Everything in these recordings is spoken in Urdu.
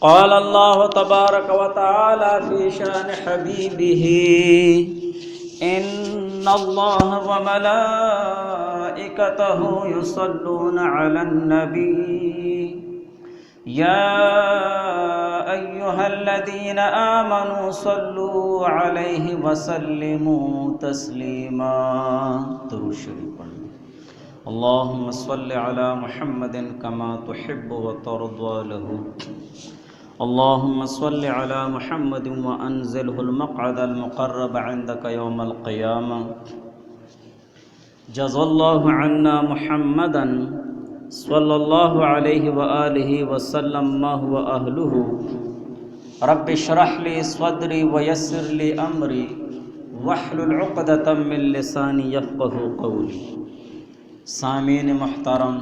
قال الله تبارك وتعالى في شان حبيبه إن الله وملائكته يصلون على النبي يا أيها الذين آمنوا صلوا عليه وسلموا تسليما. درود شریف پڑھیں. اللهم صل على محمد كما تحب وترضى له. اللهم صل على محمد وأنزله المقعد المقرب عندك يوم القيامة. جزا الله عنا محمدا صلى الله عليه وآله وسلم ما هو أهله. رب اشرح لي صدري ويسر لي أمري واحلل عقدة من لساني يفقهوا قولي. سامعین محترم،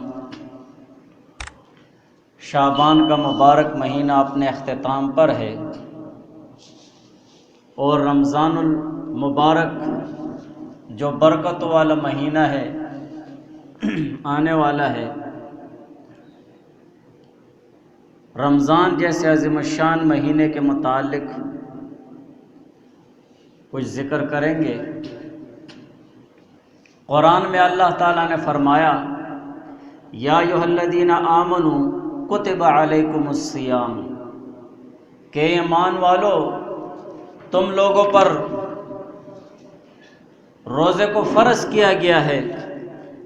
شعبان کا مبارک مہینہ اپنے اختتام پر ہے اور رمضان المبارک جو برکت والا مہینہ ہے آنے والا ہے. رمضان جیسے عظیم الشان مہینے کے متعلق کچھ ذکر کریں گے. قرآن میں اللہ تعالیٰ نے فرمایا یا ایھا الذین آمنوا کتب علیکم الصیام، کہ ایمان والو تم لوگوں پر روزے کو فرض کیا گیا ہے.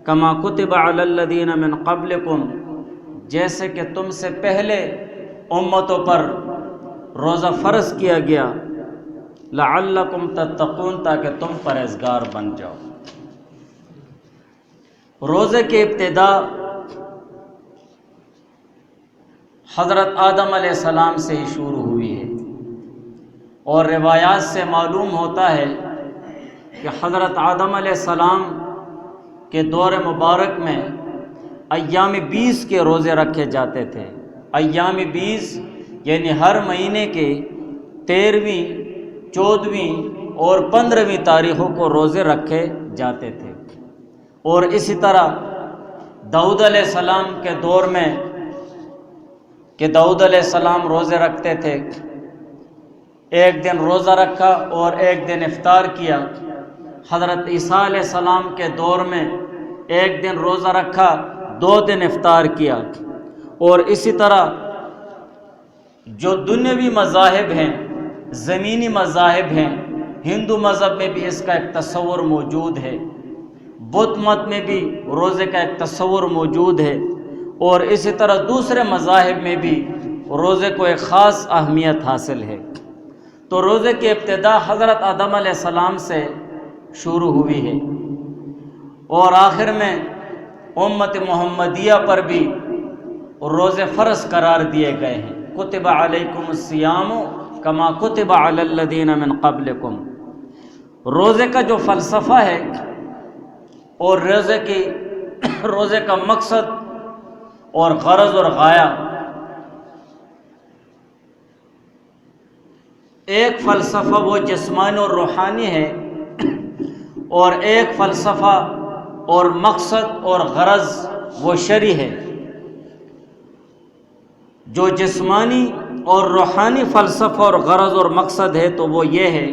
کما کتب علی الذین من قبلکم، جیسے کہ تم سے پہلے امتوں پر روزہ فرض کیا گیا. لعلکم تتقون، تاکہ تم پرہیزگار بن جاؤ. روزے کی ابتدا حضرت آدم علیہ السلام سے ہی شروع ہوئی ہے، اور روایات سے معلوم ہوتا ہے کہ حضرت آدم علیہ السلام کے دور مبارک میں ایام 20 کے روزے رکھے جاتے تھے. ایام 20 یعنی ہر مہینے کے 13ویں، 14ویں اور 15ویں تاریخوں کو روزے رکھے جاتے تھے. اور اسی طرح داؤد علیہ السلام کے دور میں کہ داؤد علیہ السلام روزے رکھتے تھے، ایک دن روزہ رکھا اور ایک دن افطار کیا. حضرت عیسیٰ علیہ السلام کے دور میں ایک دن روزہ رکھا، 2 دن افطار کیا. اور اسی طرح جو دنیاوی مذاہب ہیں، زمینی مذاہب ہیں، ہندو مذہب میں بھی اس کا ایک تصور موجود ہے، بدھ مت میں بھی روزے کا ایک تصور موجود ہے، اور اسی طرح دوسرے مذاہب میں بھی روزے کو ایک خاص اہمیت حاصل ہے. تو روزے کی ابتدا حضرت آدم علیہ السلام سے شروع ہوئی ہے، اور آخر میں امت محمدیہ پر بھی روزے فرض قرار دیے گئے ہیں. کتب علیکم الصیام کما کتب علی الذین من قبلکم. روزے کا جو فلسفہ ہے اور روزے کا مقصد اور غرض اور غایہ، ایک فلسفہ وہ جسمانی اور روحانی ہے، اور ایک فلسفہ اور مقصد اور غرض وہ شرعی ہے. جو جسمانی اور روحانی فلسفہ اور غرض اور مقصد ہے تو وہ یہ ہے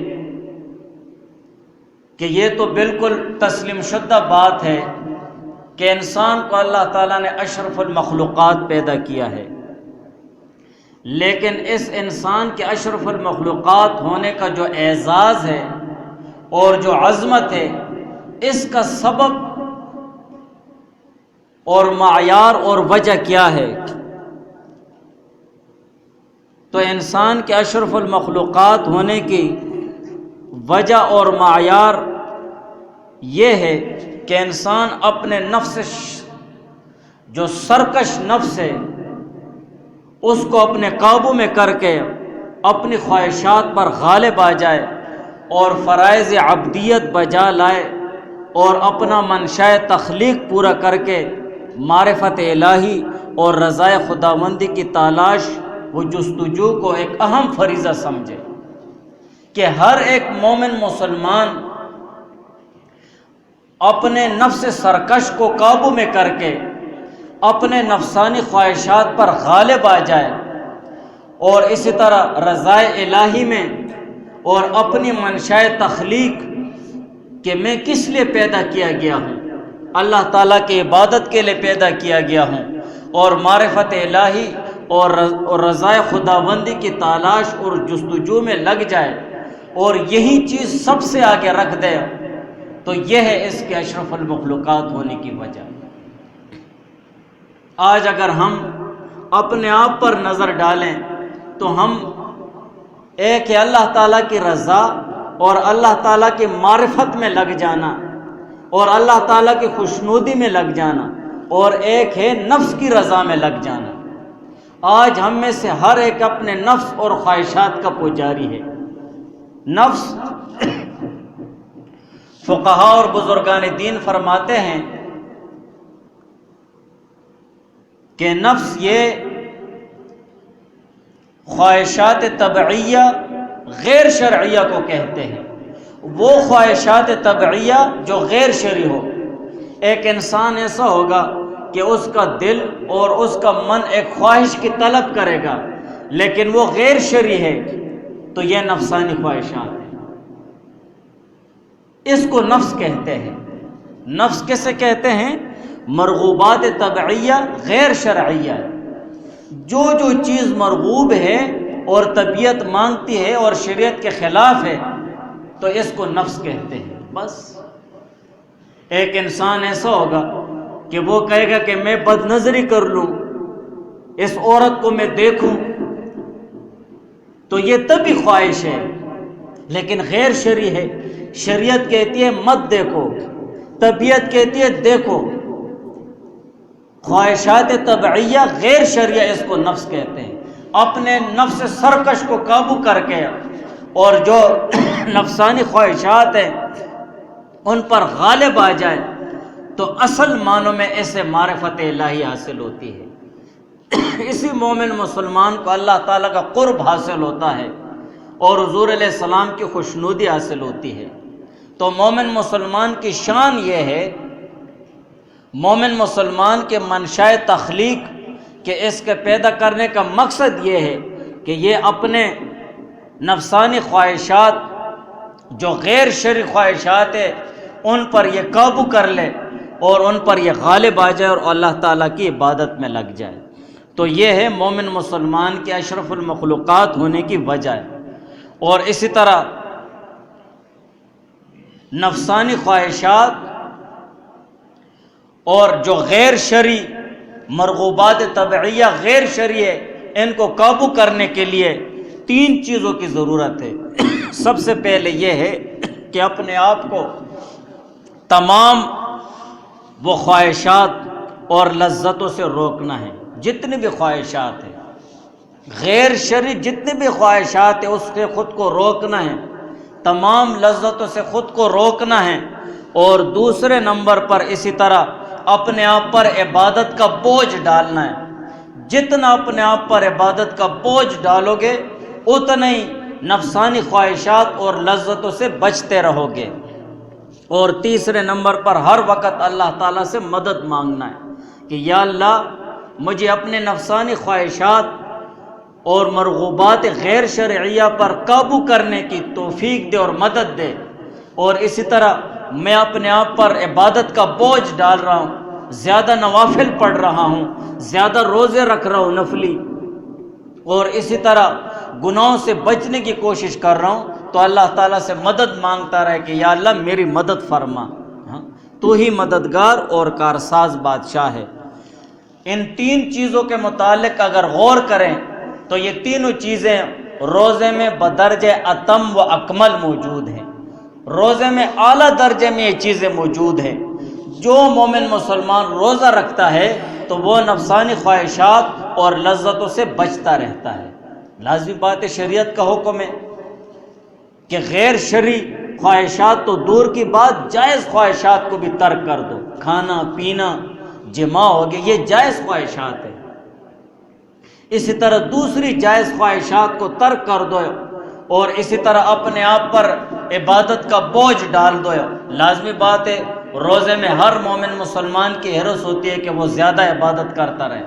کہ یہ تو بالکل تسلیم شدہ بات ہے کہ انسان کو اللہ تعالیٰ نے اشرف المخلوقات پیدا کیا ہے، لیکن اس انسان کے اشرف المخلوقات ہونے کا جو اعزاز ہے اور جو عظمت ہے، اس کا سبب اور معیار اور وجہ کیا ہے؟ تو انسان کے اشرف المخلوقات ہونے کی وجہ اور معیار یہ ہے کہ انسان اپنے نفس، جو سرکش نفس ہے، اس کو اپنے قابو میں کر کے اپنی خواہشات پر غالب آ جائے اور فرائض عبدیت بجا لائے، اور اپنا منشاء تخلیق پورا کر کے معرفت الہی اور رضائے خداوندی کی تلاش و جستجو کو ایک اہم فریضہ سمجھے. کہ ہر ایک مومن مسلمان اپنے نفس سرکش کو قابو میں کر کے اپنے نفسانی خواہشات پر غالب آ جائے اور اسی طرح رضائے الہی میں اور اپنی منشائے تخلیق کہ میں کس لیے پیدا کیا گیا ہوں، اللہ تعالیٰ کی عبادت کے لیے پیدا کیا گیا ہوں، اور معرفت الہی اور رضائے خداوندی کی تلاش اور جستجو میں لگ جائے اور یہی چیز سب سے آگے رکھ دے، تو یہ ہے اس کے اشرف المخلوقات ہونے کی وجہ۔ آج اگر ہم اپنے آپ پر نظر ڈالیں تو ہم ایک ہے اللہ تعالیٰ کی رضا اور اللہ تعالیٰ کی معرفت میں لگ جانا اور اللہ تعالیٰ کی خوشنودی میں لگ جانا، اور ایک ہے نفس کی رضا میں لگ جانا۔ آج ہم میں سے ہر ایک اپنے نفس اور خواہشات کا پجاری ہے۔ نفس، فقہا اور بزرگان دین فرماتے ہیں کہ نفس یہ خواہشات طبعیہ غیر شرعیہ کو کہتے ہیں۔ وہ خواہشات طبعیہ جو غیر شرعی ہو، ایک انسان ایسا ہوگا کہ اس کا دل اور اس کا من ایک خواہش کی طلب کرے گا لیکن وہ غیر شرعی ہے، تو یہ نفسانی خواہشات ہیں، اس کو نفس کہتے ہیں۔ نفس کسے کہتے ہیں؟ مرغوبات طبعیہ غیر شرعیہ، جو چیز مرغوب ہے اور طبیعت مانگتی ہے اور شریعت کے خلاف ہے تو اس کو نفس کہتے ہیں۔ بس ایک انسان ایسا ہوگا کہ وہ کہے گا کہ میں بد نظری کر لوں، اس عورت کو میں دیکھوں، تو یہ طبی خواہش ہے لیکن غیر شرعی ہے۔ شریعت کہتی ہے مت دیکھو، طبیعت کہتی ہے دیکھو۔ خواہشات طبعیہ غیر شرعیہ اس کو نفس کہتے ہیں۔ اپنے نفس سرکش کو قابو کر کے اور جو نفسانی خواہشات ہیں ان پر غالب آ جائے تو اصل معنوں میں اسے معرفت الہی حاصل ہوتی ہے۔ اسی مومن مسلمان کو اللہ تعالیٰ کا قرب حاصل ہوتا ہے اور حضور علیہ السلام کی خوشنودی حاصل ہوتی ہے۔ تو مومن مسلمان کی شان یہ ہے، مومن مسلمان کے منشائے تخلیق کہ اس کے پیدا کرنے کا مقصد یہ ہے کہ یہ اپنے نفسانی خواہشات جو غیر شرعی خواہشات ہیں ان پر یہ قابو کر لے اور ان پر یہ غالب آ جائے اور اللہ تعالیٰ کی عبادت میں لگ جائے، تو یہ ہے مومن مسلمان کے اشرف المخلوقات ہونے کی وجہ ہے۔ اور اسی طرح نفسانی خواہشات اور جو غیر شرعی مرغوبات طبعیہ غیر شرعی ہے ان کو قابو کرنے کے لیے 3 چیزوں کی ضرورت ہے۔ سب سے پہلے یہ ہے کہ اپنے آپ کو تمام وہ خواہشات اور لذتوں سے روکنا ہے، جتنی بھی خواہشات ہیں غیر شرعی، جتنی بھی خواہشات ہیں اس سے خود کو روکنا ہے، تمام لذتوں سے خود کو روکنا ہے۔ اور دوسرے نمبر پر اسی طرح اپنے آپ پر عبادت کا بوجھ ڈالنا ہے۔ جتنا اپنے آپ پر عبادت کا بوجھ ڈالو گے اتنا ہی نفسانی خواہشات اور لذتوں سے بچتے رہو گے۔ اور تیسرے نمبر پر ہر وقت اللہ تعالیٰ سے مدد مانگنا ہے کہ یا اللہ مجھے اپنے نفسانی خواہشات اور مرغوبات غیر شرعیہ پر قابو کرنے کی توفیق دے اور مدد دے۔ اور اسی طرح میں اپنے آپ پر عبادت کا بوجھ ڈال رہا ہوں، زیادہ نوافل پڑھ رہا ہوں، زیادہ روزے رکھ رہا ہوں نفلی، اور اسی طرح گناہوں سے بچنے کی کوشش کر رہا ہوں، تو اللہ تعالیٰ سے مدد مانگتا رہے کہ یا اللہ میری مدد فرما، تو ہی مددگار اور کارساز بادشاہ ہے۔ ان 3 چیزوں کے متعلق اگر غور کریں تو یہ تینوں چیزیں روزے میں بدرجہ اتم و اکمل موجود ہیں۔ روزے میں اعلیٰ درجے میں یہ چیزیں موجود ہیں۔ جو مومن مسلمان روزہ رکھتا ہے تو وہ نفسانی خواہشات اور لذتوں سے بچتا رہتا ہے۔ لازمی بات ہے، شریعت کا حکم ہے کہ غیر شرعی خواہشات تو دور کی بات، جائز خواہشات کو بھی ترک کر دو۔ کھانا پینا جماع ہو گیا، یہ جائز خواہشات ہے۔ اسی طرح دوسری جائز خواہشات کو ترک کر دو اور اسی طرح اپنے آپ پر عبادت کا بوجھ ڈال دو۔ لازمی بات ہے روزے میں ہر مومن مسلمان کی حرص ہوتی ہے کہ وہ زیادہ عبادت کرتا رہے،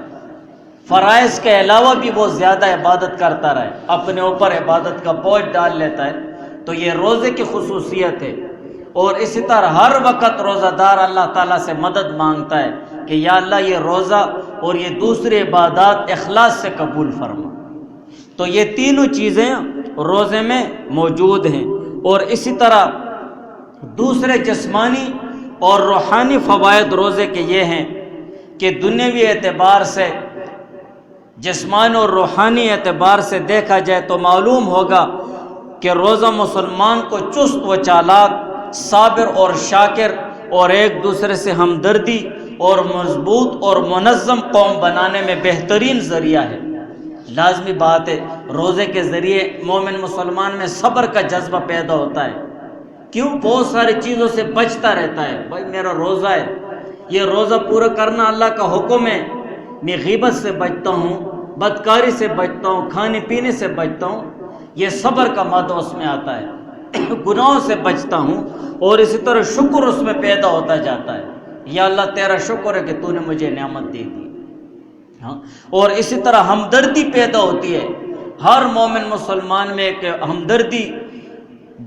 فرائض کے علاوہ بھی وہ زیادہ عبادت کرتا رہے، اپنے اوپر عبادت کا بوجھ ڈال لیتا ہے، تو یہ روزے کی خصوصیت ہے۔ اور اسی طرح ہر وقت روزہ دار اللہ تعالیٰ سے مدد مانگتا ہے کہ یا اللہ یہ روزہ اور یہ دوسری عبادات اخلاص سے قبول فرما۔ تو یہ تینوں چیزیں روزے میں موجود ہیں۔ اور اسی طرح دوسرے جسمانی اور روحانی فوائد روزے کے یہ ہیں کہ دنیاوی اعتبار سے، جسمانی اور روحانی اعتبار سے دیکھا جائے تو معلوم ہوگا کہ روزہ مسلمان کو چست و چالاک، صابر اور شاکر اور ایک دوسرے سے ہمدردی اور مضبوط اور منظم قوم بنانے میں بہترین ذریعہ ہے۔ لازمی بات ہے، روزے کے ذریعے مومن مسلمان میں صبر کا جذبہ پیدا ہوتا ہے۔ کیوں؟ بہت ساری چیزوں سے بچتا رہتا ہے، بھائی میرا روزہ ہے، یہ روزہ پورا کرنا اللہ کا حکم ہے، میں غیبت سے بچتا ہوں، بدکاری سے بچتا ہوں، کھانے پینے سے بچتا ہوں، یہ صبر کا مادہ اس میں آتا ہے، گناہوں سے بچتا ہوں، اور اسی طرح شکر اس میں پیدا ہوتا جاتا ہے، یا اللہ تیرا شکر ہے کہ تو نے مجھے نعمت دے دی۔ اور اسی طرح ہمدردی پیدا ہوتی ہے، ہر مومن مسلمان میں ایک ہمدردی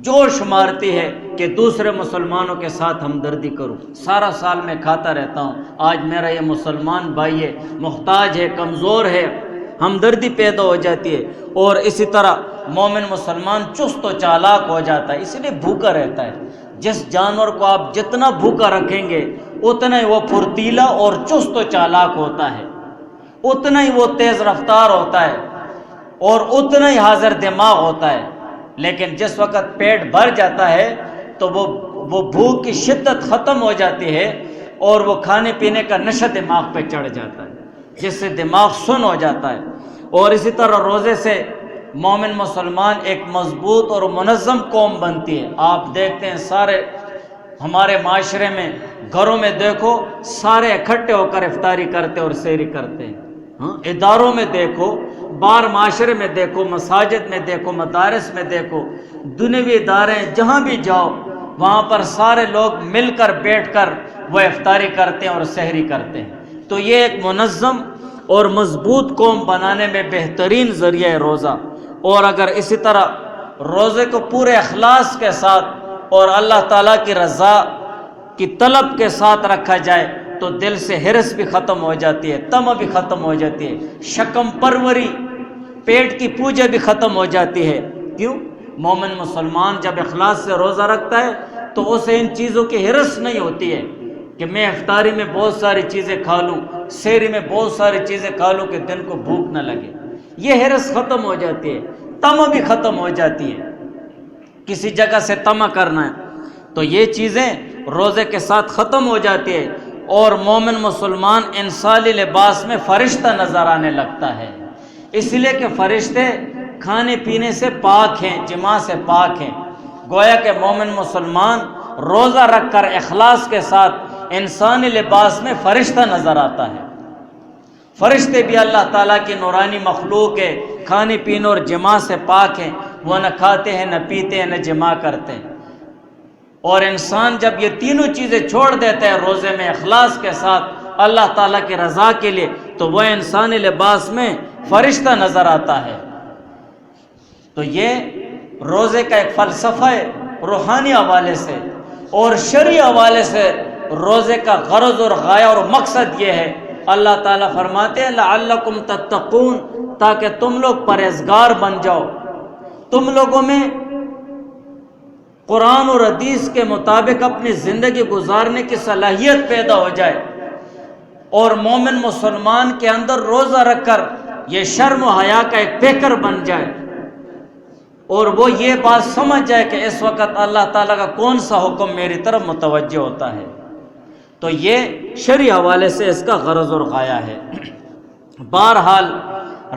جوش مارتی ہے کہ دوسرے مسلمانوں کے ساتھ ہمدردی کروں۔ سارا سال میں کھاتا رہتا ہوں، آج میرا یہ مسلمان بھائی ہے، محتاج ہے، کمزور ہے، ہمدردی پیدا ہو جاتی ہے۔ اور اسی طرح مومن مسلمان چست و چالاک ہو جاتا ہے، اس لیے بھوکا رہتا ہے۔ جس جانور کو آپ جتنا بھوکا رکھیں گے اتنا ہی وہ پھرتیلا اور چست و چالاک ہوتا ہے، اتنا ہی وہ تیز رفتار ہوتا ہے، اور اتنا ہی حاضر دماغ ہوتا ہے۔ لیکن جس وقت پیٹ بھر جاتا ہے تو وہ بھوک کی شدت ختم ہو جاتی ہے، اور وہ کھانے پینے کا نشہ دماغ پہ چڑھ جاتا ہے، جس سے دماغ سن ہو جاتا ہے۔ اور اسی طرح روزے سے مومن مسلمان ایک مضبوط اور منظم قوم بنتی ہے۔ آپ دیکھتے ہیں سارے ہمارے معاشرے میں، گھروں میں دیکھو سارے اکٹھے ہو کر افطاری کرتے اور سحری کرتے ہیں، اداروں میں دیکھو، باہر معاشرے میں دیکھو، مساجد میں دیکھو، مدارس میں دیکھو، دنیوی ادارے جہاں بھی جاؤ وہاں پر سارے لوگ مل کر بیٹھ کر وہ افطاری کرتے ہیں اور سحری کرتے ہیں۔ تو یہ ایک منظم اور مضبوط قوم بنانے میں بہترین ذریعہ ہے روزہ۔ اور اگر اسی طرح روزے کو پورے اخلاص کے ساتھ اور اللہ تعالیٰ کی رضا کی طلب کے ساتھ رکھا جائے تو دل سے حرص بھی ختم ہو جاتی ہے، طمع بھی ختم ہو جاتی ہے، شکم پروری، پیٹ کی پوجا بھی ختم ہو جاتی ہے۔ کیوں؟ مومن مسلمان جب اخلاص سے روزہ رکھتا ہے تو اسے ان چیزوں کی حرص نہیں ہوتی ہے کہ میں افطاری میں بہت ساری چیزیں کھا لوں، سحری میں بہت ساری چیزیں کھا لوں کہ دن کو بھوک نہ لگے۔ یہ حرص ختم ہو جاتی ہے، طمع بھی ختم ہو جاتی ہے، کسی جگہ سے طمع کرنا ہے تو یہ چیزیں روزے کے ساتھ ختم ہو جاتی ہے، اور مومن مسلمان انسانی لباس میں فرشتہ نظر آنے لگتا ہے، اس لیے کہ فرشتے کھانے پینے سے پاک ہیں، جماع سے پاک ہیں۔ گویا کہ مومن مسلمان روزہ رکھ کر اخلاص کے ساتھ انسانی لباس میں فرشتہ نظر آتا ہے۔ فرشتے بھی اللہ تعالیٰ کی نورانی مخلوق ہے، کھانے پینے اور جماع سے پاک ہیں، وہ نہ کھاتے ہیں، نہ پیتے ہیں، نہ جماع کرتے ہیں۔ اور انسان جب یہ تینوں چیزیں چھوڑ دیتا ہے روزے میں اخلاص کے ساتھ اللہ تعالیٰ کی رضا کے لیے، تو وہ انسانی لباس میں فرشتہ نظر آتا ہے۔ تو یہ روزے کا ایک فلسفہ ہے روحانی حوالے سے، اور شرعی حوالے سے روزے کا غرض اور غایہ اور مقصد یہ ہے، اللہ تعالیٰ فرماتے ہیں لعلکم تتقون، تاکہ تم لوگ پرہیزگار بن جاؤ، تم لوگوں میں قرآن اور حدیث کے مطابق اپنی زندگی گزارنے کی صلاحیت پیدا ہو جائے، اور مومن مسلمان کے اندر روزہ رکھ کر یہ شرم و حیا کا ایک پیکر بن جائے، اور وہ یہ بات سمجھ جائے کہ اس وقت اللہ تعالیٰ کا کون سا حکم میری طرف متوجہ ہوتا ہے۔ تو یہ شرعی حوالے سے اس کا غرض اور غایہ ہے۔ بہرحال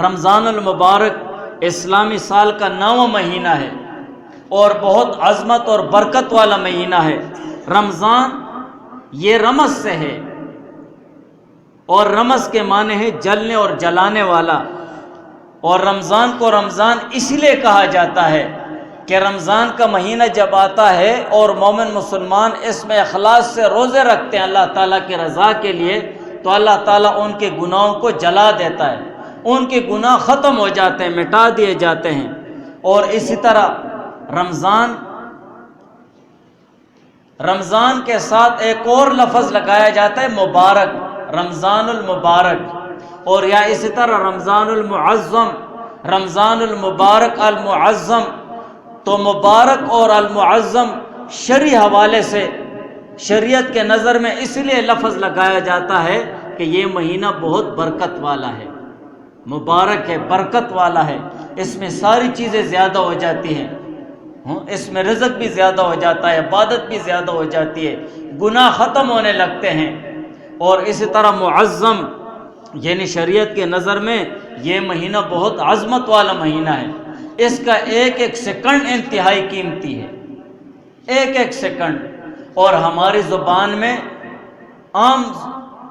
رمضان المبارک اسلامی سال کا 9واں مہینہ ہے، اور بہت عظمت اور برکت والا مہینہ ہے۔ رمضان یہ رمز سے ہے، اور رمز کے معنی ہے جلنے اور جلانے والا، اور رمضان کو رمضان اس لیے کہا جاتا ہے کہ رمضان کا مہینہ جب آتا ہے اور مومن مسلمان اس میں اخلاص سے روزے رکھتے ہیں اللہ تعالیٰ کی رضا کے لیے، تو اللہ تعالیٰ ان کے گناہوں کو جلا دیتا ہے، ان کے گناہ ختم ہو جاتے ہیں، مٹا دیے جاتے ہیں۔ اور اسی طرح رمضان کے ساتھ ایک اور لفظ لگایا جاتا ہے مبارک، رمضان المبارک، اور یا اسی طرح رمضان المعظم، رمضان المبارک المعظم۔ تو مبارک اور المعظم شرعی حوالے سے شریعت کے نظر میں اس لیے لفظ لگایا جاتا ہے کہ یہ مہینہ بہت برکت والا ہے، مبارک ہے، برکت والا ہے، اس میں ساری چیزیں زیادہ ہو جاتی ہیں، اس میں رزق بھی زیادہ ہو جاتا ہے، عبادت بھی زیادہ ہو جاتی ہے، گناہ ختم ہونے لگتے ہیں۔ اور اسی طرح معظم یعنی شریعت کے نظر میں یہ مہینہ بہت عظمت والا مہینہ ہے، اس کا ایک ایک سیکنڈ انتہائی قیمتی ہے، ایک ایک سیکنڈ۔ اور ہماری زبان میں عام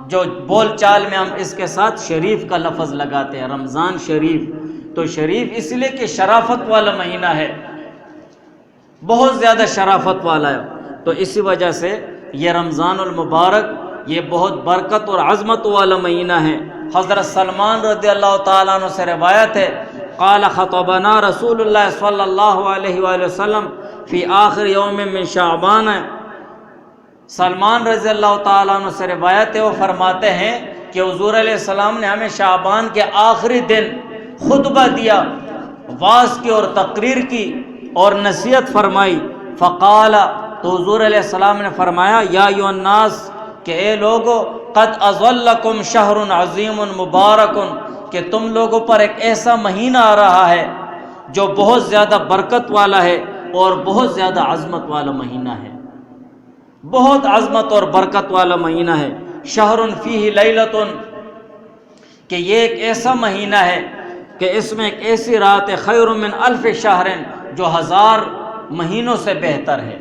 جو بول چال میں ہم اس کے ساتھ شریف کا لفظ لگاتے ہیں، رمضان شریف۔ تو شریف اس لیے کہ شرافت والا مہینہ ہے، بہت زیادہ شرافت والا ہے، تو اسی وجہ سے یہ رمضان المبارک یہ بہت برکت اور عظمت والا مہینہ ہے۔ حضرت سلمان رضی اللہ تعالیٰ عنہ سے روایت ہے، قال خطبنا رسول اللہ صلی اللہ علیہ وآلہ وسلم فی آخر یوم من شعبان۔ سلمان رضی اللہ تعالیٰ عنہ سے روایت ہے، وہ فرماتے ہیں کہ حضور علیہ السلام نے ہمیں شعبان کے آخری دن خطبہ دیا، واعظ کی اور تقریر کی اور نصیحت فرمائی۔ فقال، تو حضور علیہ السلام نے فرمایا، یا ایھا الناس، کہ اے لوگو، قد اظلکم شہر عظیم مبارک، کہ تم لوگوں پر ایک ایسا مہینہ آ رہا ہے جو بہت زیادہ برکت والا ہے اور بہت زیادہ عظمت والا مہینہ ہے، بہت عظمت اور برکت والا مہینہ ہے۔ شہر فیہ لیلۃ، کہ یہ ایک ایسا مہینہ ہے کہ اس میں ایک ایسی رات ہے، خیر من الف شہر، جو 1000 مہینوں سے بہتر ہے،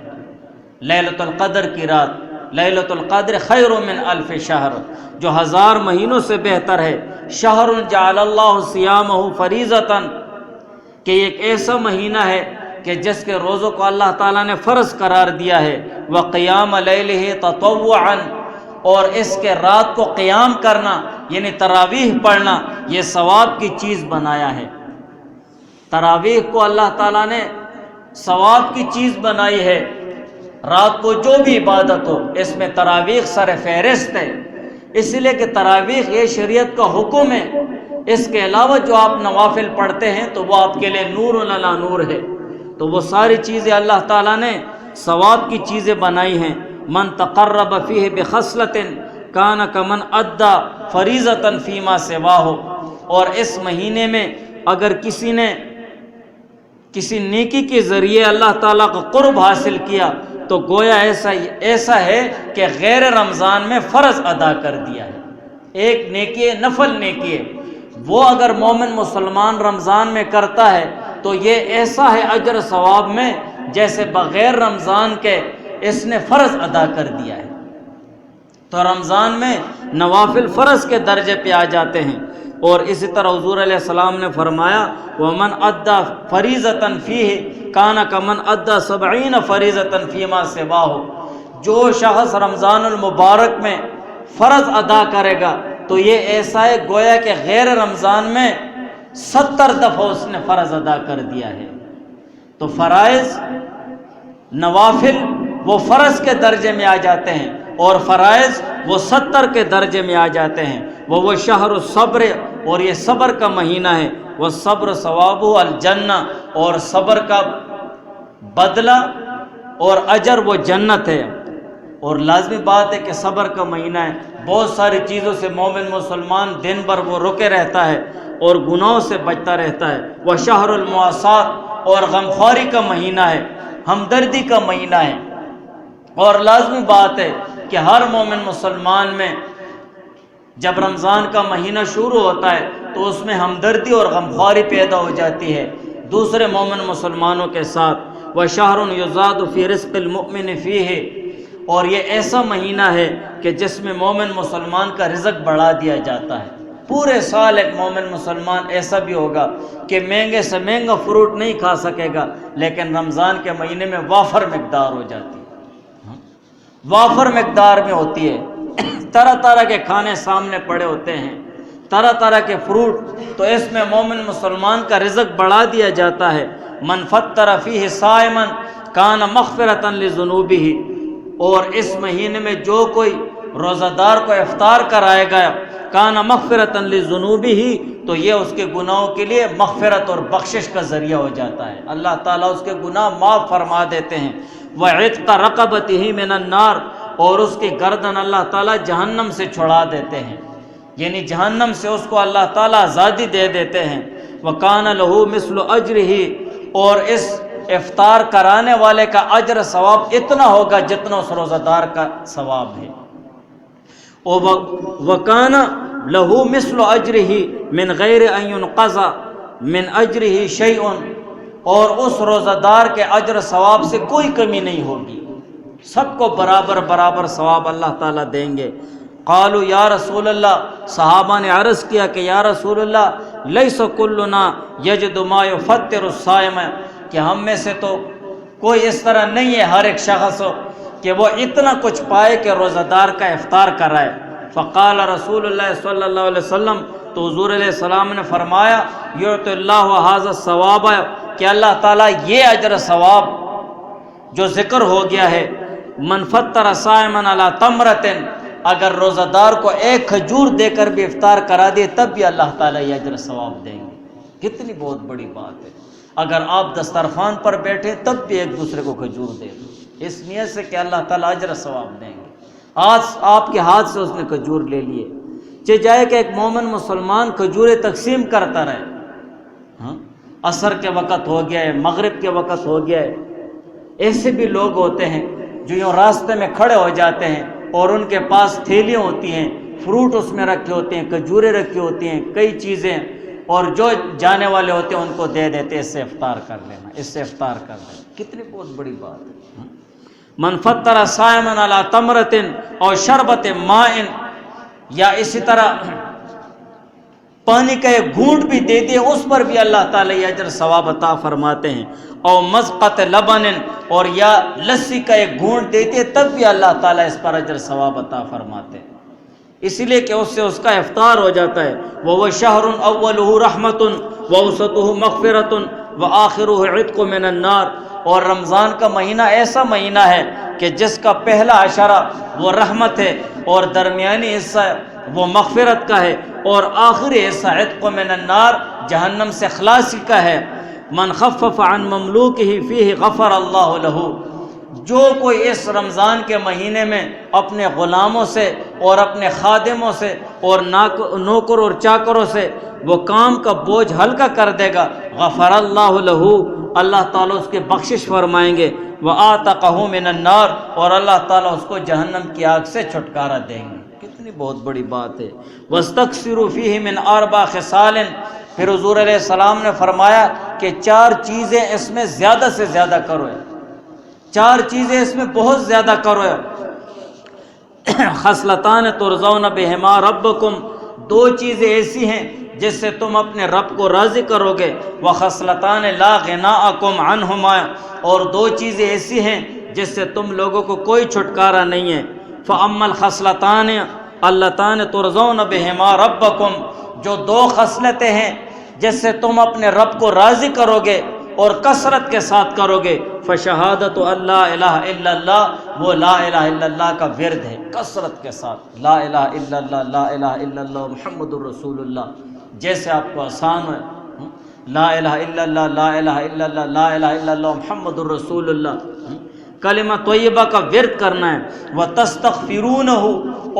لیلۃ القدر کی رات، لیلۃ القدر خیر من الف شہر، جو 1000 مہینوں سے بہتر ہے۔ شہر جعل اللہ صیامہ فریضۃ، کہ ایک ایسا مہینہ ہے کہ جس کے روزوں کو اللہ تعالیٰ نے فرض قرار دیا ہے، وقیام لیلہ تطوعا، اور اس کے رات کو قیام کرنا یعنی تراویح پڑھنا یہ ثواب کی چیز بنایا ہے۔ تراویح کو اللہ تعالیٰ نے ثواب کی چیز بنائی ہے، رات کو جو بھی عبادت ہو اس میں تراویح سر فہرست ہے، اس لیے کہ تراویح یہ شریعت کا حکم ہے۔ اس کے علاوہ جو آپ نوافل پڑھتے ہیں تو وہ آپ کے لیے نور علی نور ہے، تو وہ ساری چیزیں اللہ تعالیٰ نے ثواب کی چیزیں بنائی ہیں۔ من تقرب فیہ بخصلۃ کان کمن ادی فریضۃ فیما سواہ، اور اس مہینے میں اگر کسی نے کسی نیکی کے ذریعے اللہ تعالیٰ کا قرب حاصل کیا تو گویا ایسا ہے کہ غیر رمضان میں فرض ادا کر دیا ہے، ایک نیکی ہے، نفل نیکی ہے، وہ اگر مومن مسلمان رمضان میں کرتا ہے تو یہ ایسا ہے اجر ثواب میں جیسے بغیر رمضان کے اس نے فرض ادا کر دیا ہے۔ تو رمضان میں نوافل فرض کے درجے پہ آ جاتے ہیں۔ اور اسی طرح حضور علیہ السلام نے فرمایا، وَمَنْ أَدَّى فَرِيضَةً فِيهِ كَانَ كَمَنْ أَدَّى 70 فَرِيضَةً فِيمَا سِوَاهُ، جو شخص رمضان المبارک میں فرض ادا کرے گا تو یہ ایسا ہے گویا کہ غیر رمضان میں 70 دفعہ اس نے فرض ادا کر دیا ہے۔ تو فرائض، نوافل وہ فرض کے درجے میں آ جاتے ہیں، اور فرائض وہ 70 کے درجے میں آ جاتے ہیں۔ وہ شہر الصبر، اور یہ صبر کا مہینہ ہے، وہ صبر ثوابہ الجنہ، اور صبر کا بدلہ اور اجر وہ جنت ہے۔ اور لازمی بات ہے کہ صبر کا مہینہ ہے، بہت ساری چیزوں سے مومن مسلمان دن بھر وہ رکے رہتا ہے اور گناہوں سے بچتا رہتا ہے۔ وہ شہر المواسات، اور غمخواری کا مہینہ ہے، ہمدردی کا مہینہ ہے۔ اور لازمی بات ہے کہ ہر مومن مسلمان میں جب رمضان کا مہینہ شروع ہوتا ہے تو اس میں ہمدردی اور غمخواری پیدا ہو جاتی ہے دوسرے مومن مسلمانوں کے ساتھ۔ وَشَهْرٌ يُزَادُ فِي رِزْقِ الْمُؤْمِنِ فِيهِ، اور یہ ایسا مہینہ ہے کہ جس میں مومن مسلمان کا رزق بڑھا دیا جاتا ہے۔ پورے سال ایک مومن مسلمان ایسا بھی ہوگا کہ مہنگے سے مہنگا فروٹ نہیں کھا سکے گا، لیکن رمضان کے مہینے میں وافر مقدار ہو جاتی ہے، وافر مقدار میں ہوتی ہے، طرح طرح کے کھانے سامنے پڑے ہوتے ہیں، طرح طرح کے فروٹ، تو اس میں مومن مسلمان کا رزق بڑھا دیا جاتا ہے۔ من فطر فیہ صائما کان مغفرۃ لذنوبہ، اور اس مہینے میں جو کوئی روزہ دار کو افطار کرائے گا کان مغفرۃ لذنوبہ، تو یہ اس کے گناہوں کے لیے مغفرت اور بخشش کا ذریعہ ہو جاتا ہے، اللہ تعالیٰ اس کے گناہ معاف فرما دیتے ہیں۔ وعتق رقبتہ من النار، اور اس کی گردن اللہ تعالیٰ جہنم سے چھڑا دیتے ہیں، یعنی جہنم سے اس کو اللہ تعالیٰ آزادی دے دیتے ہیں۔ وَكَانَ لَهُ مِثْلُ أَجْرِهِ، اور اس افطار کرانے والے کا اجر ثواب اتنا ہوگا جتنا اس روزہ دار کا ثواب ہے۔ وَكَانَ لَهُ مِثْلُ أَجْرِهِ مِنْ غَيْرِ أَنْ يُنْقَصَ مِنْ أَجْرِهِ شَيْءٌ، اور اس روزہ دار کے اجر ثواب سے کوئی کمی نہیں ہوگی، سب کو برابر برابر ثواب اللہ تعالیٰ دیں گے۔ قالوا یا رسول اللہ، صحابہ نے عرض کیا کہ یا رسول اللہ، لیس کلنا یجد ما یفطر الصائم، کہ ہم میں سے تو کوئی اس طرح نہیں ہے ہر ایک شخص کہ وہ اتنا کچھ پائے کہ روزہ دار کا افطار کرائے۔ فقال رسول اللہ صلی اللہ علیہ وسلم، تو حضور علیہ السلام نے فرمایا، یعطی اللہ ھذا الثواب، کہ اللہ تعالیٰ یہ اجر ثواب جو ذکر ہو گیا ہے، من فطر صائما علی تمرۃ، اگر روزہ دار کو ایک کھجور دے کر بھی افطار کرا دے تب بھی اللہ تعالیٰ یہ اجر ثواب دیں گے۔ کتنی بہت بڑی بات ہے، اگر آپ دسترخوان پر بیٹھے تب بھی ایک دوسرے کو کھجور دے دو، اس نیت سے کہ اللہ تعالیٰ اجر ثواب دیں گے۔ آج آپ کے ہاتھ سے اس نے کھجور لے لیے، چاہے کہ ایک مومن مسلمان کھجوریں تقسیم کرتا رہے، ہاں عصر کے وقت ہو گیا ہے، مغرب کے وقت ہو گیا ہے، ایسے بھی لوگ ہوتے ہیں جو یوں راستے میں کھڑے ہو جاتے ہیں اور ان کے پاس تھیلیاں ہوتی ہیں، فروٹ اس میں رکھے ہوتے ہیں، کھجوریں رکھی ہوتی ہیں، کئی چیزیں، اور جو جانے والے ہوتے ہیں ان کو دے دیتے، اس سے افطار کر لینا، اس سے افطار کر لینا۔ کتنی بہت بڑی بات ہے۔ من فطر صائما علی تمرۃ اور شربۃ ماء، یا اسی طرح پانی کا ایک گھونٹ بھی دے دے اس پر بھی اللہ تعالیٰ یہ اجر ثواب عطا فرماتے ہیں۔ اور مذقۃ لبن، اور یا لسی کا ایک گھونٹ دیتے تب بھی اللہ تعالیٰ اس پر اجر ثواب عطا فرماتے ہیں، اسی لیے کہ اس سے اس کا افطار ہو جاتا ہے۔ وہ شہر اولہ رحمۃ ووسطہ مغفرۃ وآخرہ عتق من النار، اور رمضان کا مہینہ ایسا مہینہ ہے کہ جس کا پہلا عشرہ وہ رحمت ہے، اور درمیانی حصہ وہ مغفرت کا ہے، اور آخری حصہ عتق من النار جہنم سے خلاصی کا ہے۔ من خفف عن مملوکہ فیہ غفر اللہ لہ، جو کوئی اس رمضان کے مہینے میں اپنے غلاموں سے اور اپنے خادموں سے اور نوکر اور چاکروں سے وہ کام کا بوجھ ہلکا کر دے گا، غفر اللہ لہ، اللہ تعالیٰ اس کے بخشش فرمائیں گے، وآتقہ من النار، اور اللہ تعالیٰ اس کو جہنم کی آگ سے چھٹکارا دیں گے۔ کتنی بہت بڑی بات ہے۔ واستکثروا فیہ من اربع خصال، پھر حضور علیہ السلام نے فرمایا کہ 4 چیزیں اس میں زیادہ سے زیادہ کرو، 4 چیزیں اس میں بہت زیادہ کرو۔ خصلتان ترضون بہما ربکم، 2 چیزیں ایسی ہیں جس سے تم اپنے رب کو راضی کرو گے۔ وخصلتان لا غناءکم عنہما، اور 2 چیزیں ایسی ہیں جس سے تم لوگوں کو کوئی چھٹکارا نہیں ہے۔ فاما الخصلتان اللتان ترضون بہما ربکم، جو 2 خصلتیں ہیں جس سے تم اپنے رب کو راضی کرو گے اور کثرت کے ساتھ کرو گے، فشہادت اللہ الہ الا اللہ، وہ لا الہ الا اللہ کا ورد ہے، کثرت کے ساتھ لا الہ الا اللہ، لا الہ الا اللہ محمد الرسول اللہ، جیسے آپ کو آسان ہے، لا الہ الا اللہ، لا الہ الا اللہ، لا الہ الا اللہ محمد الرسول اللہ، کلمہ طیبہ کا ورد کرنا ہے۔ وَتَسْتَغْفِرُونَهُ،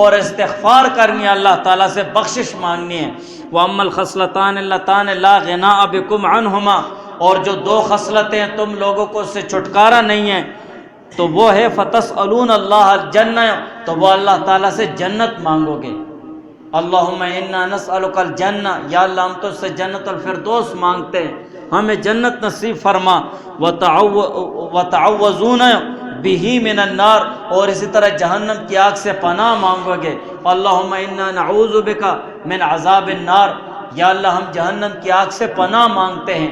اور استغفار کرنی ہے، اللہ تعالیٰ سے بخشش مانگنی ہے۔ وَأَمَّا الْخَصْلَتَانِ اللَّتَانِ لَا غِنَاءَ بِكُمْ عَنْهُمَا، اور جو 2 خصلتیں تم لوگوں کو اس سے چھٹکارا نہیں ہیں، تو وہ ہے فَتَسْأَلُونَ اللَّهَ الْجَنَّةَ، تو وہ اللہ تعالیٰ سے جنت مانگو گے۔ اللہم انا نسألک الجنہ، یا اللہ ہم تو سے جنت الفردوس مانگتے ہیں، ہمیں جنت نصیب فرما۔ وتعوذون بہ من النار، اور اسی طرح جہنم کی آگ سے پناہ مانگو گے۔ اللہم انا نعوذ بک من عذاب النار، یا اللہ ہم جہنم کی آگ سے پناہ مانگتے ہیں،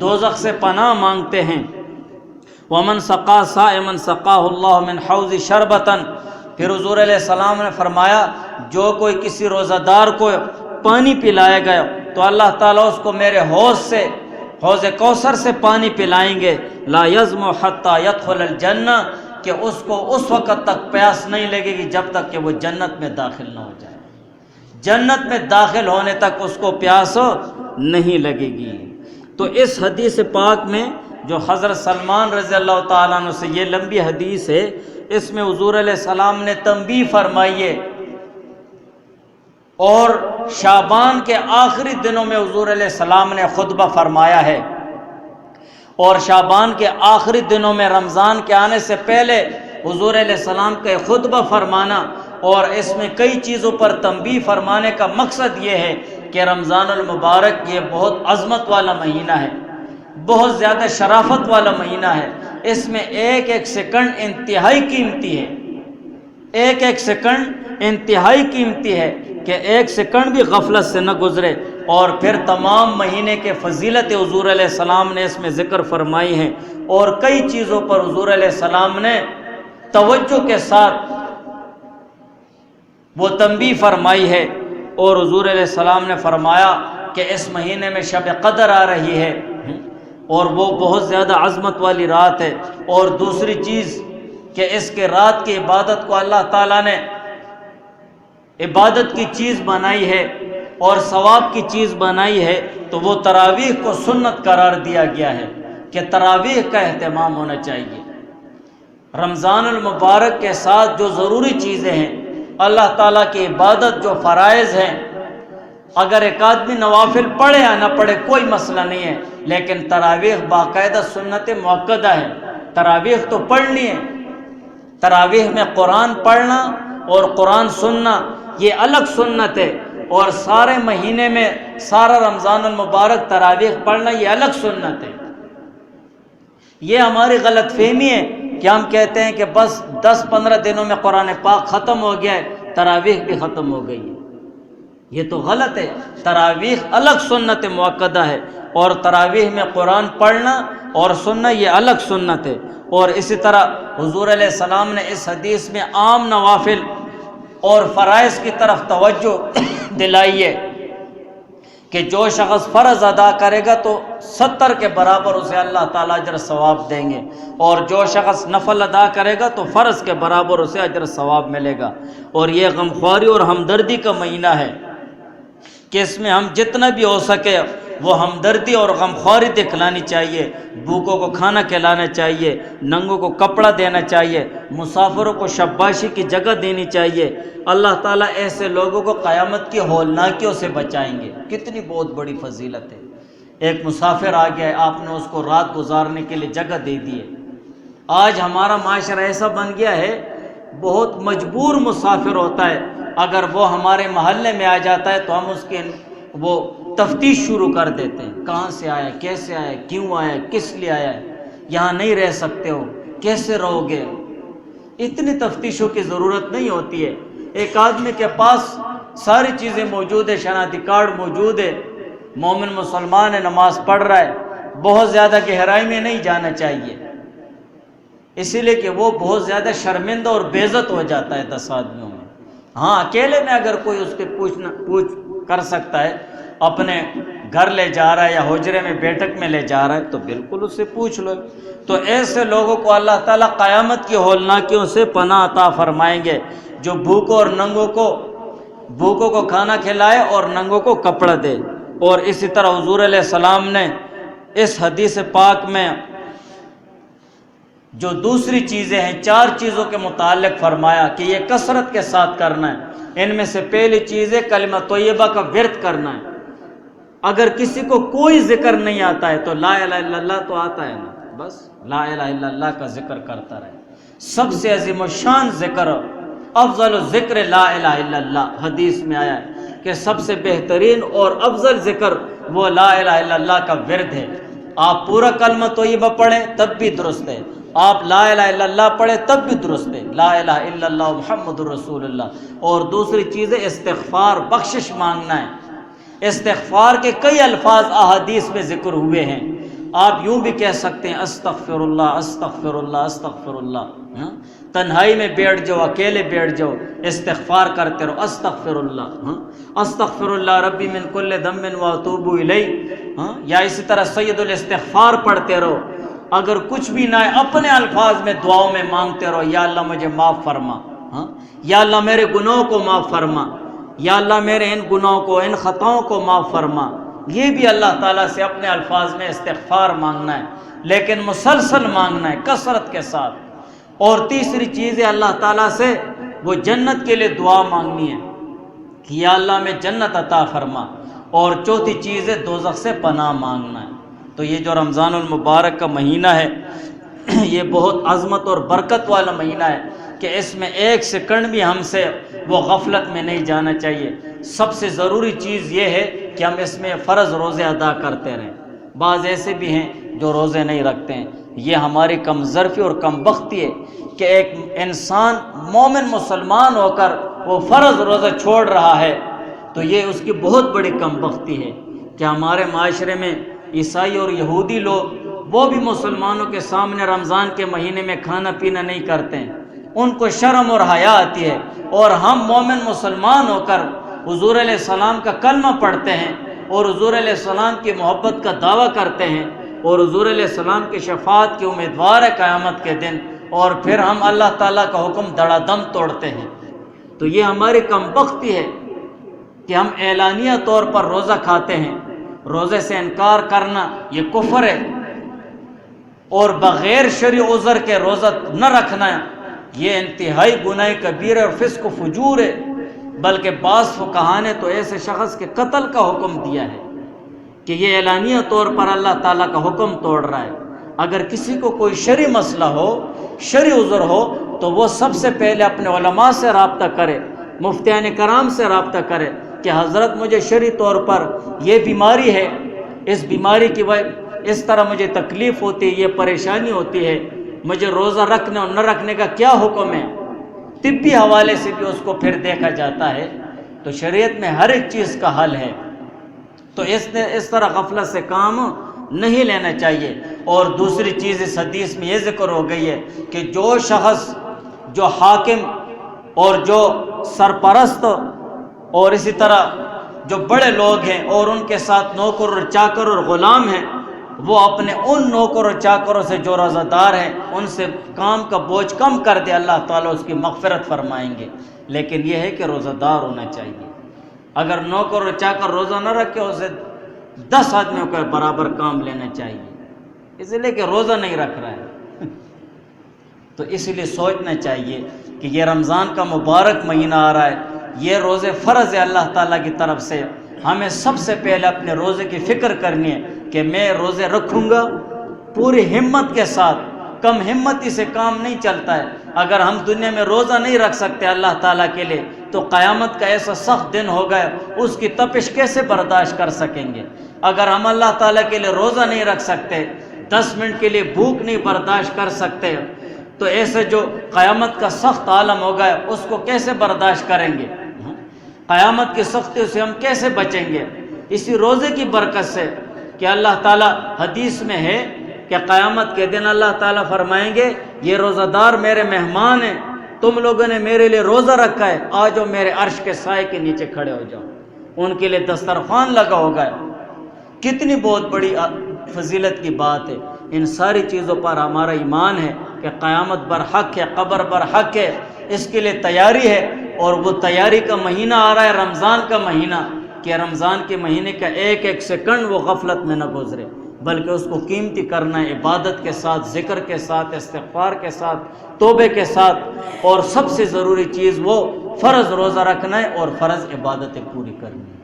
دوزخ سے پناہ مانگتے ہیں۔ ومن سقا صائما سقاہ اللہ من حوض شربتا، پھر حضور علیہ السلام نے فرمایا جو کوئی کسی روزہ دار کو پانی پلایا گیا تو اللہ تعالیٰ اس کو میرے حوض کوثر سے پانی پلائیں گے، لا یظمأ حتی یدخل الجنہ، کہ اس کو اس وقت تک پیاس نہیں لگے گی جب تک کہ وہ جنت میں داخل نہ ہو جائے، جنت میں داخل ہونے تک اس کو پیاس نہیں لگے گی۔ تو اس حدیث پاک میں جو حضرت سلمان رضی اللہ تعالیٰ عنہ سے یہ لمبی حدیث ہے، اس میں حضور علیہ السلام نے تنبیہ فرمائی ہے، اور شعبان کے آخری دنوں میں حضور علیہ السلام نے خطبہ فرمایا ہے، اور شعبان کے آخری دنوں میں رمضان کے آنے سے پہلے حضور علیہ السلام کا خطبہ فرمانا اور اس میں کئی چیزوں پر تنبیہ فرمانے کا مقصد یہ ہے کہ رمضان المبارک یہ بہت عظمت والا مہینہ ہے، بہت زیادہ شرافت والا مہینہ ہے، اس میں ایک ایک سیکنڈ انتہائی قیمتی ہے، ایک ایک سیکنڈ انتہائی قیمتی ہے کہ ایک سیکنڈ بھی غفلت سے نہ گزرے۔ اور پھر تمام مہینے کے فضیلت حضور علیہ السلام نے اس میں ذکر فرمائی ہیں، اور کئی چیزوں پر حضور علیہ السلام نے توجہ کے ساتھ وہ تنبیہ فرمائی ہے، اور حضور علیہ السلام نے فرمایا کہ اس مہینے میں شب قدر آ رہی ہے اور وہ بہت زیادہ عظمت والی رات ہے، اور دوسری چیز کہ اس کے رات کی عبادت کو اللہ تعالیٰ نے عبادت کی چیز بنائی ہے اور ثواب کی چیز بنائی ہے، تو وہ تراویح کو سنت قرار دیا گیا ہے کہ تراویح کا اہتمام ہونا چاہیے۔ رمضان المبارک کے ساتھ جو ضروری چیزیں ہیں، اللہ تعالیٰ کی عبادت جو فرائض ہیں، اگر ایک آدمی نوافل پڑھے یا نہ پڑھے کوئی مسئلہ نہیں ہے، لیکن تراویح باقاعدہ سنت مؤکدہ ہے، تراویح تو پڑھنی ہے۔ تراویح میں قرآن پڑھنا اور قرآن سننا یہ الگ سنت ہے، اور سارے مہینے میں سارا رمضان المبارک تراویح پڑھنا یہ الگ سنت ہے۔ یہ ہماری غلط فہمی ہے کہ ہم کہتے ہیں کہ بس 10-15 دنوں میں قرآن پاک ختم ہو گیا ہے، تراویح بھی ختم ہو گئی ہے، یہ تو غلط ہے۔ تراویح الگ سنت مؤکدہ ہے، اور تراویح میں قرآن پڑھنا اور سننا یہ الگ سنت ہے۔ اور اسی طرح حضور علیہ السلام نے اس حدیث میں عام نوافل اور فرائض کی طرف توجہ دلائی ہے کہ جو شخص فرض ادا کرے گا تو 70 کے برابر اسے اللہ تعالیٰ اجر ثواب دیں گے، اور جو شخص نفل ادا کرے گا تو فرض کے برابر اسے اجر ثواب ملے گا۔ اور یہ غمخواری اور ہمدردی کا مہینہ ہے کہ اس میں ہم جتنا بھی ہو سکے وہ ہمدردی اور غمخواری دکھلانی چاہیے، بھوکوں کو کھانا کھلانا چاہیے، ننگوں کو کپڑا دینا چاہیے، مسافروں کو شباشی کی جگہ دینی چاہیے۔ اللہ تعالیٰ ایسے لوگوں کو قیامت کی ہولناکیوں سے بچائیں گے، کتنی بہت بڑی فضیلت ہے۔ ایک مسافر آ گیا ہے، آپ نے اس کو رات گزارنے کے لیے جگہ دے دی ہے۔ آج ہمارا معاشرہ ایسا بن گیا ہے، بہت مجبور مسافر ہوتا ہے، اگر وہ ہمارے محلے میں آ جاتا ہے تو ہم اس کے وہ تفتیش شروع کر دیتے ہیں، کہاں سے آیا، کیسے آیا، کیوں آیا، کس لیے آیا ہے، یہاں نہیں رہ سکتے ہو، کیسے رہو گے۔ اتنی تفتیشوں کی ضرورت نہیں ہوتی ہے۔ ایک آدمی کے پاس ساری چیزیں موجود ہے، شناختی کارڈ موجود ہے، مومن مسلمان ہے، نماز پڑھ رہا ہے، بہت زیادہ گہرائی میں نہیں جانا چاہیے، اسی لیے کہ وہ بہت زیادہ شرمندہ اور بے عزت ہو جاتا ہے 10 آدمیوں میں۔ ہاں اکیلے میں اگر کوئی اس کے پوچھ کر سکتا ہے، اپنے گھر لے جا رہا ہے یا حجرے میں بیٹھک میں لے جا رہا ہے تو بالکل اس سے پوچھ لو۔ تو ایسے لوگوں کو اللہ تعالیٰ قیامت کی ہولناکیوں سے پناہ عطا فرمائیں گے، جو بھوکوں اور ننگوں کو کھانا کھلائے اور ننگوں کو کپڑا دے۔ اور اسی طرح حضور علیہ السلام نے اس حدیث پاک میں جو دوسری چیزیں ہیں، 4 چیزوں کے متعلق فرمایا کہ یہ کثرت کے ساتھ کرنا ہے۔ ان میں سے پہلی چیز ہے کلمہ طیبہ کا ورد کرنا ہے۔ اگر کسی کو کوئی ذکر نہیں آتا ہے تو لا الہ الا اللہ تو آتا ہے نا، بس لا الہ الا اللہ کا ذکر کرتا رہے۔ سب سے عظیم الشان ذکر، افضل الذکر لا الہ الا اللہ، حدیث میں آیا ہے کہ سب سے بہترین اور افضل ذکر وہ لا الہ الا اللہ کا ورد ہے۔ آپ پورا کلمہ طیبہ پڑھیں تب بھی درست ہے، آپ لا الہ الا اللہ پڑھیں تب بھی درست ہے، لا الہ الا اللہ محمد الرسول اللہ۔ اور دوسری چیز ہے استغفار، بخشش مانگنا ہے۔ استغفار کے کئی الفاظ احادیث میں ذکر ہوئے ہیں، آپ یوں بھی کہہ سکتے ہیں استغفر اللہ استغفر اللہ استغفر اللہ، تنہائی میں بیٹھ جاؤ، اکیلے بیٹھ جاؤ، استغفار کرتے رہو استغفر اللہ، استغفر اللہ ربی من کل ذنب واتوب الیہ، یا اسی طرح سید الاستغفار پڑھتے رہو۔ اگر کچھ بھی نہ ہے اپنے الفاظ میں دعاؤں میں مانگتے رہو، یا اللہ مجھے معاف فرما، یا اللہ میرے گناہوں کو معاف فرما، یا اللہ میرے ان گناہوں کو، ان خطاؤں کو معاف فرما۔ یہ بھی اللہ تعالیٰ سے اپنے الفاظ میں استغفار مانگنا ہے، لیکن مسلسل مانگنا ہے کثرت کے ساتھ۔ اور تیسری چیز ہے اللہ تعالیٰ سے وہ جنت کے لیے دعا مانگنی ہے کہ یا اللہ میں جنت عطا فرما، اور چوتھی چیز ہے دوزخ سے پناہ مانگنا ہے۔ تو یہ جو رمضان المبارک کا مہینہ ہے یہ بہت عظمت اور برکت والا مہینہ ہے کہ اس میں ایک سیکنڈ بھی ہم سے وہ غفلت میں نہیں جانا چاہیے۔ سب سے ضروری چیز یہ ہے کہ ہم اس میں فرض روزے ادا کرتے رہیں۔ بعض ایسے بھی ہیں جو روزے نہیں رکھتے ہیں، یہ ہماری کم ظرفی اور کم بختی ہے کہ ایک انسان مومن مسلمان ہو کر وہ فرض روزہ چھوڑ رہا ہے، تو یہ اس کی بہت بڑی کم بختی ہے کہ ہمارے معاشرے میں عیسائی اور یہودی لوگ وہ بھی مسلمانوں کے سامنے رمضان کے مہینے میں کھانا پینا نہیں کرتے ہیں، ان کو شرم اور حیا آتی ہے، اور ہم مومن مسلمان ہو کر حضور علیہ السلام کا کلمہ پڑھتے ہیں اور حضور علیہ السلام کی محبت کا دعویٰ کرتے ہیں اور حضور علیہ السلام کی شفاعت کے امیدوار ہے قیامت کے دن، اور پھر ہم اللہ تعالیٰ کا حکم دڑا دم توڑتے ہیں۔ تو یہ ہماری کم بختی ہے کہ ہم اعلانیہ طور پر روزہ کھاتے ہیں، روزے سے انکار کرنا یہ کفر ہے، اور بغیر شرعی عذر کے روزہ نہ رکھنا یہ انتہائی گناہ کبیرہ اور فسق و فجور ہے۔ بلکہ بعض فقہا نے تو ایسے شخص کے قتل کا حکم دیا ہے کہ یہ اعلانیہ طور پر اللہ تعالیٰ کا حکم توڑ رہا ہے۔ اگر کسی کو کوئی شرعی مسئلہ ہو، شرعی عذر ہو، تو وہ سب سے پہلے اپنے علماء سے رابطہ کرے، مفتیان کرام سے رابطہ کرے کہ حضرت مجھے شرعی طور پر یہ بیماری ہے، اس بیماری کی وجہ اس طرح مجھے تکلیف ہوتی ہے، یہ پریشانی ہوتی ہے، مجھے روزہ رکھنے اور نہ رکھنے کا کیا حکم ہے۔ طبی حوالے سے بھی اس کو پھر دیکھا جاتا ہے۔ تو شریعت میں ہر ایک چیز کا حل ہے، تو اس طرح غفلت سے کام نہیں لینا چاہیے۔ اور دوسری چیز اس حدیث میں یہ ذکر ہو گئی ہے کہ جو شخص، جو حاکم اور جو سرپرست اور اسی طرح جو بڑے لوگ ہیں اور ان کے ساتھ نوکر اور چاکر اور غلام ہیں، وہ اپنے ان نوکر اور چاکروں سے جو روزہ دار ہیں ان سے کام کا بوجھ کم کر دے، اللہ تعالیٰ اس کی مغفرت فرمائیں گے۔ لیکن یہ ہے کہ روزہ دار ہونا چاہیے۔ اگر نوکر اور چاکر روزہ نہ رکھے، اسے 10 آدمیوں کا برابر کام لینا چاہیے، اس لیے کہ روزہ نہیں رکھ رہا ہے۔ تو اس لیے سوچنا چاہیے کہ یہ رمضان کا مبارک مہینہ آ رہا ہے، یہ روزے فرض ہے اللہ تعالیٰ کی طرف سے۔ ہمیں سب سے پہلے اپنے روزے کی فکر کرنی ہے کہ میں روزے رکھوں گا پوری ہمت کے ساتھ۔ کم ہمتی سے کام نہیں چلتا ہے۔ اگر ہم دنیا میں روزہ نہیں رکھ سکتے اللہ تعالیٰ کے لیے، تو قیامت کا ایسا سخت دن ہوگا، اس کی تپش کیسے برداشت کر سکیں گے؟ اگر ہم اللہ تعالیٰ کے لیے روزہ نہیں رکھ سکتے، 10 منٹ کے لیے بھوک نہیں برداشت کر سکتے، تو ایسے جو قیامت کا سخت عالم ہوگا اس کو کیسے برداشت کریں گے؟ قیامت کی سختی سے ہم کیسے بچیں گے؟ اسی روزے کی برکت سے کہ اللہ تعالیٰ حدیث میں ہے کہ قیامت کے دن اللہ تعالیٰ فرمائیں گے یہ روزہ دار میرے مہمان ہیں، تم لوگوں نے میرے لیے روزہ رکھا ہے، آ جاؤ میرے عرش کے سائے کے نیچے کھڑے ہو جاؤ۔ ان کے لیے دسترخوان لگا ہوگا۔ کتنی بہت بڑی فضیلت کی بات ہے۔ ان ساری چیزوں پر ہمارا ایمان ہے کہ قیامت برحق ہے، قبر برحق ہے، اس کے لیے تیاری ہے۔ اور وہ تیاری کا مہینہ آ رہا ہے رمضان کا مہینہ، کہ رمضان کے مہینے کا ایک ایک سیکنڈ وہ غفلت میں نہ گزرے، بلکہ اس کو قیمتی کرنا ہے، عبادت کے ساتھ، ذکر کے ساتھ، استغفار کے ساتھ، توبے کے ساتھ، اور سب سے ضروری چیز وہ فرض روزہ رکھنا ہے اور فرض عبادتیں پوری کرنی ہے۔